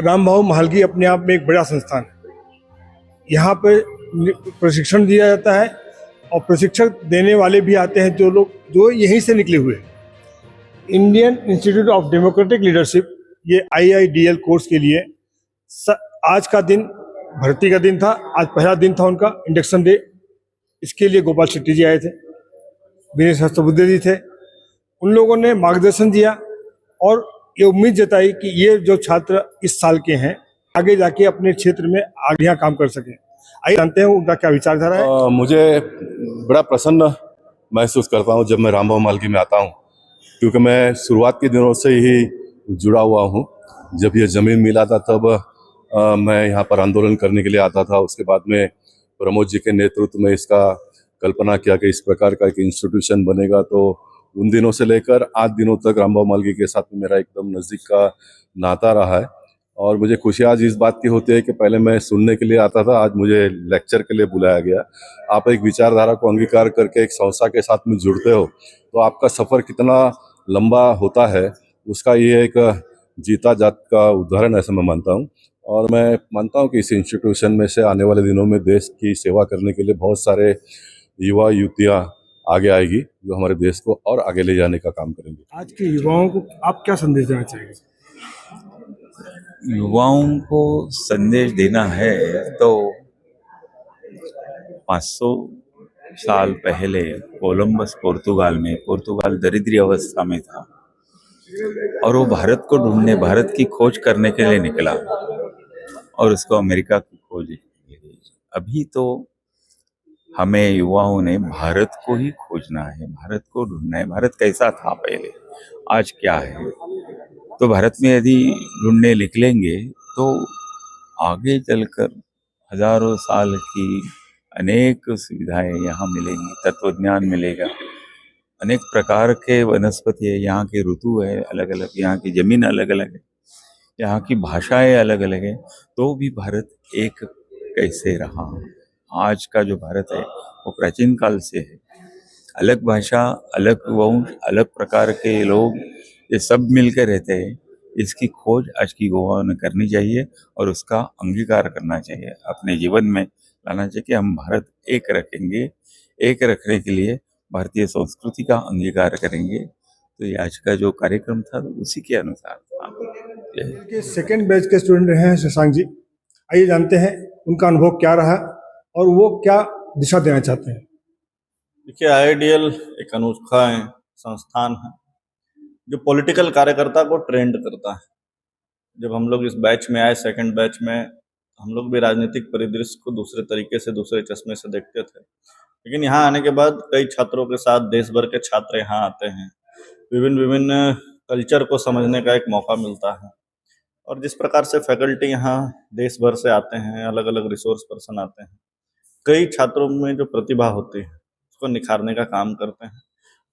रामभाऊ महालगी अपने आप में एक बड़ा संस्थान है। यहाँ पे प्रशिक्षण दिया जाता है और प्रशिक्षक देने वाले भी आते हैं जो लोग जो यहीं से निकले हुए हैं। Indian institute of democratic leadership ये IIDL कोर्स के लिए आज का दिन भर्ती का दिन था। आज पहला दिन था उनका इंडक्शन डे। इसके लिए गोपाल शेट्टी जी आए थे, विनय सहस्त्रबुद्धे जी थे। उन लोगों ने मार्गदर्शन दिया और ये उम्मीद जताई कि ये जो छात्र इस साल के हैं आगे जाके अपने क्षेत्र में आगे यहाँ काम कर सकें। आइए जानते हैं उनका क्या विचारधारा है। मुझे बड़ा प्रसन्न महसूस करता हूँ जब मैं रामभाऊ महालगी में आता हूँ, क्योंकि मैं शुरुआत के दिनों से ही जुड़ा हुआ हूँ। जब ये ज़मीन मिला था तब मैं यहाँ पर आंदोलन करने के लिए आता था। उसके बाद में प्रमोद जी के नेतृत्व में इसका कल्पना किया कि इस प्रकार का एक इंस्टीट्यूशन बनेगा। तो उन दिनों से लेकर आज दिनों तक रामभाऊ महालगी के साथ मेरा एकदम नज़दीक का नाता रहा है। और मुझे खुशी आज इस बात की होती है कि पहले मैं सुनने के लिए आता था, आज मुझे लेक्चर के लिए बुलाया गया। आप एक विचारधारा को अंगीकार करके एक संस्था के साथ में जुड़ते हो तो आपका सफ़र कितना लंबा होता है, उसका ये एक जीता जात का उदाहरण ऐसा मैं मानता हूँ। और मैं मानता हूँ कि इस इंस्टीट्यूशन में से आने वाले दिनों में देश की सेवा करने के लिए बहुत सारे युवा युवतियाँ आगे आएगी जो हमारे देश को और आगे ले जाने का काम करेंगे। आज के युवाओं को आप क्या संदेश देना चाहेंगे? युवाओं को संदेश देना है तो 500 साल पहले कोलंबस पोर्तुगाल दरिद्री अवस्था में था और वो भारत को ढूंढने, भारत की खोज करने के लिए निकला और उसको अमेरिका की खोज मिली। अभी तो हमें युवाओं ने भारत को ही खोजना है, भारत को ढूंढना है। भारत कैसा था पहले, आज क्या है। तो भारत में यदि ढूंढने निकलेंगे तो आगे चलकर हजारों साल की अनेक सुविधाएं यहाँ मिलेंगी, तत्वज्ञान मिलेगा, अनेक प्रकार के वनस्पति है, यहाँ के ऋतु है अलग अलग, यहाँ की जमीन अलग अलग है, यहाँ की भाषाएं अलग अलग है। तो भी भारत एक कैसे रहा। आज का जो भारत है वो प्राचीन काल से है, अलग भाषा, अलग वंश, अलग प्रकार के लोग, ये सब मिलकर रहते हैं। इसकी खोज आज की युवाओं ने करनी चाहिए और उसका अंगीकार करना चाहिए, अपने जीवन में लाना चाहिए कि हम भारत एक रखेंगे। एक रखने के लिए भारतीय संस्कृति का अंगीकार करेंगे। तो ये आज का जो कार्यक्रम था उसी के अनुसार था। सेकेंड बैच के स्टूडेंट रहे हैं शशांक जी। आइए जानते हैं उनका अनुभव क्या रहा और वो क्या दिशा देना चाहते हैं। देखिए, IIDL एक अनोखा संस्थान है जो पॉलिटिकल कार्यकर्ता को ट्रेंड करता है। जब हम लोग इस बैच में आए, सेकंड बैच में, हम लोग भी राजनीतिक परिदृश्य को दूसरे तरीके से, दूसरे चश्मे से देखते थे। लेकिन यहाँ आने के बाद कई छात्रों के साथ देश भर के छात्र यहाँ आते हैं, विभिन्न कल्चर को समझने का एक मौका मिलता है। और जिस प्रकार से फैकल्टी यहाँ देश भर से आते हैं, अलग अलग रिसोर्स पर्सन आते हैं, कई छात्रों में जो प्रतिभा होती है उसको निखारने का काम करते हैं।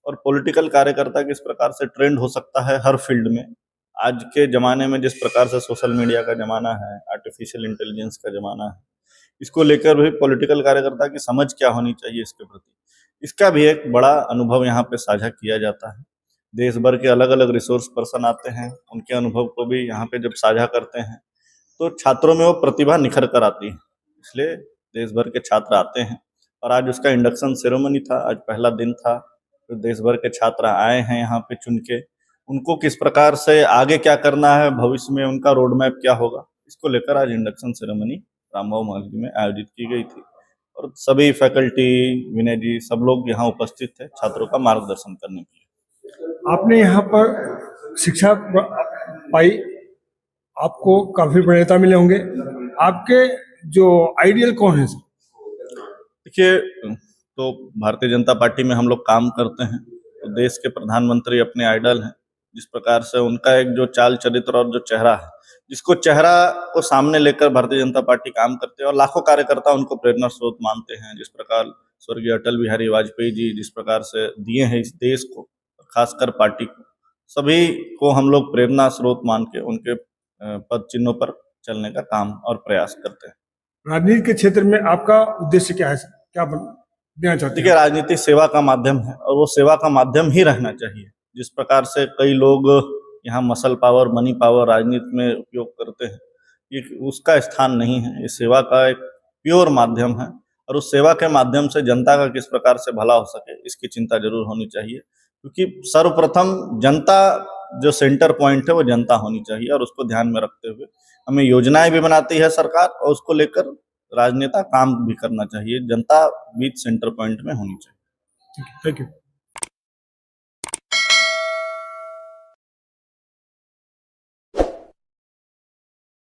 और पॉलिटिकल कार्यकर्ता किस प्रकार से ट्रेंड हो सकता है हर फील्ड में। आज के ज़माने में जिस प्रकार से सोशल मीडिया का ज़माना है, आर्टिफिशियल इंटेलिजेंस का ज़माना है, इसको लेकर भी पॉलिटिकल कार्यकर्ता की समझ क्या होनी चाहिए इसके प्रति, इसका भी एक बड़ा अनुभव यहाँ पे साझा किया जाता है। देश भर के अलग अलग रिसोर्स पर्सन आते हैं, उनके अनुभव को भी यहाँ पे जब साझा करते हैं तो छात्रों में वो प्रतिभा निखर कर आती है। इसलिए देश भर के छात्र आते हैं और आज उसका इंडक्शन सेरेमनी था, आज पहला दिन था। तो देश भर के छात्र आए हैं यहाँ पे चुन के, उनको किस प्रकार से आगे क्या करना है, भविष्य में उनका रोड मैप क्या होगा, इसको लेकर आज इंडक्शन सेरेमनी रामभाऊ महालगी में आयोजित की गई थी। और सभी फैकल्टी, विनय जी, सब लोग यहाँ उपस्थित थे छात्रों का मार्गदर्शन करने के लिए। आपने यहाँ पर शिक्षा पाई, आपको काफी प्रेरणा मिले होंगे। आपके जो आइडियल कौन है? देखिए, तो भारतीय जनता पार्टी में हम लोग काम करते हैं तो देश के प्रधानमंत्री अपने आइडल हैं। जिस प्रकार से उनका एक जो चाल चरित्र और जो चेहरा है, जिसको चेहरा को सामने लेकर भारतीय जनता पार्टी काम करते हैं और लाखों कार्यकर्ता उनको प्रेरणा स्रोत मानते हैं। जिस प्रकार स्वर्गीय अटल बिहारी वाजपेयी जी जिस प्रकार से दिए हैं इस देश को, खासकर पार्टी को, सभी को हम लोग प्रेरणा स्रोत मान के उनके पद चिन्हों पर चलने का काम और प्रयास करते हैं। राजनीति के क्षेत्र में आपका उद्देश्य क्या है, क्या देना चाहते हैं? देखिए, राजनीति सेवा का माध्यम है और वो सेवा का माध्यम ही रहना चाहिए। जिस प्रकार से कई लोग यहाँ मसल पावर, मनी पावर राजनीति में उपयोग करते हैं, ये उसका स्थान नहीं है। ये सेवा का एक प्योर माध्यम है और उस सेवा के माध्यम से जनता का किस प्रकार से भला हो सके इसकी चिंता जरूर होनी चाहिए, क्योंकि सर्वप्रथम जनता जो सेंटर पॉइंट है वो जनता होनी चाहिए और उसको ध्यान में रखते हुए हमें योजनाएं भी बनाती है सरकार और उसको लेकर राजनेता काम भी करना चाहिए। जनता बीच सेंटर पॉइंट में होनी चाहिए। Thank you.